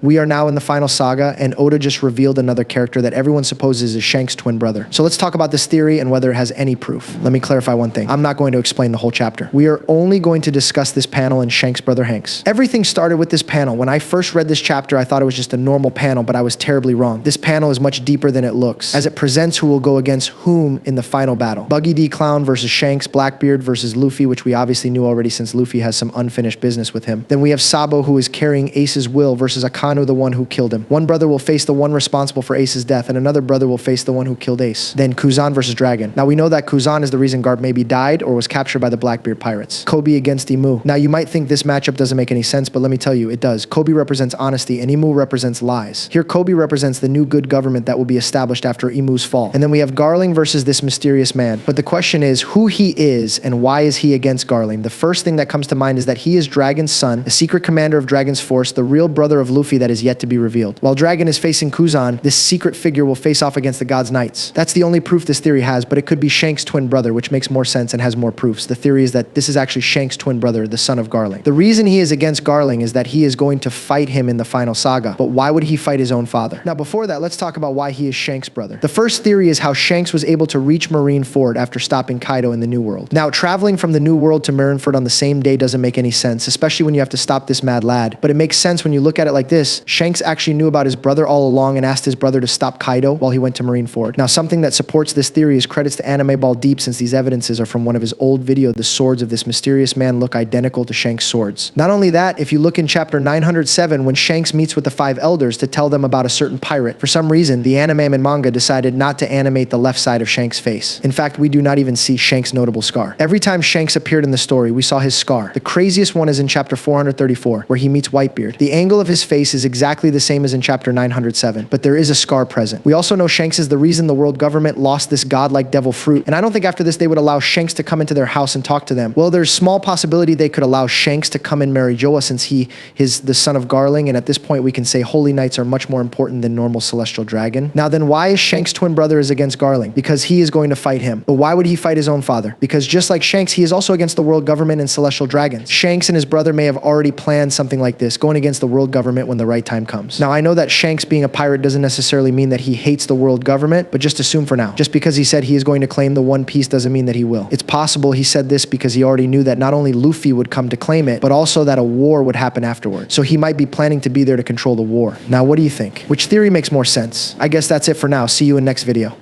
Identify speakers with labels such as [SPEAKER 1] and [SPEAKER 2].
[SPEAKER 1] We are now in the final saga, and Oda just revealed another character that everyone supposes is Shanks' twin brother. So let's talk about this theory and whether it has any proof. Let me clarify one thing. I'm not going to explain the whole chapter. We are only going to discuss this panel in Shanks' brother Hanks. Everything started with this panel. When I first read this chapter, I thought it was just a normal panel, but I was terribly wrong. This panel is much deeper than it looks, as it presents who will go against whom in the final battle. Buggy D Clown versus Shanks, Blackbeard versus Luffy, which we obviously knew already since Luffy has some unfinished business with him. Then we have Sabo, who is carrying Ace's will, versus Akano, the one who killed him. One brother will face the one responsible for Ace's death, and another brother will face the one who killed Ace. Then Kuzan versus Dragon. Now we know that Kuzan is the reason Garp maybe died or was captured by the Blackbeard pirates. Kobe against Imu. Now you might think this matchup doesn't make any sense, but let me tell you, it does. Kobe represents honesty and Imu represents lies. Here Kobe represents the new good government that will be established after Imu's fall. And then we have Garling versus this mysterious man. But the question is who he is and why is he against Garling? The first thing that comes to mind is that he is Dragon's son, a secret commander of Dragon's force, the real brother of Luffy that is yet to be revealed. While Dragon is facing Kuzan, this secret figure will face off against the God's Knights. That's the only proof this theory has, but it could be Shanks' twin brother, which makes more sense and has more proofs. The theory is that this is actually Shanks' twin brother, the son of Garling. The reason he is against Garling is that he is going to fight him in the final saga. But why would he fight his own father? Now before that, let's talk about why he is Shanks' brother. The first theory is how Shanks was able to reach Marineford after stopping Kaido in the New World. Now traveling from the New World to Marineford on the same day doesn't make any sense, especially when you have to stop this mad lad. But it makes sense when you look at it like this. Shanks actually knew about his brother all along and asked his brother to stop Kaido while he went to Marineford. Now something that supports this theory is credits to Anime Ball Deep, since these evidences are from one of his old videos. The swords of this mysterious man look identical to Shanks' swords. Not only that, if you look in chapter 907 when Shanks meets with the 5 elders to tell them about a certain pirate, for some reason the anime and manga decided not to animate the left side of Shanks' face. In fact, we do not even see Shanks' notable scar. Every time Shanks appeared in the story, we saw his scar. The craziest one is in chapter 434 where he meets Whitebeard. The angle of his face is exactly the same as in chapter 907, but there is a scar present. We also know Shanks is the reason the world government lost this godlike devil fruit, and I don't think after this they would allow Shanks to come into their house and talk to them. Well, there's small possibility they could allow Shanks to come and marry Joa, since he is the son of Garling, and at this point we can say holy knights are much more important than normal celestial dragon. Now then, why is Shanks' twin brother is against Garling? Because he is going to fight him. But why would he fight his own father? Because just like Shanks, he is also against the world government and celestial dragons. Shanks and his brother may have already planned something like this, going against the world government when the right time comes. Now I know that Shanks being a pirate doesn't necessarily mean that he hates the world government, but just assume for now. Just because he said he is going to claim the One Piece doesn't mean that he will. It's possible he said this because he already knew that not only Luffy would come to claim it, but also that a war would happen afterward. So he might be planning to be there to control the war. Now what do you think? Which theory makes more sense? I guess that's it for now. See you in next video.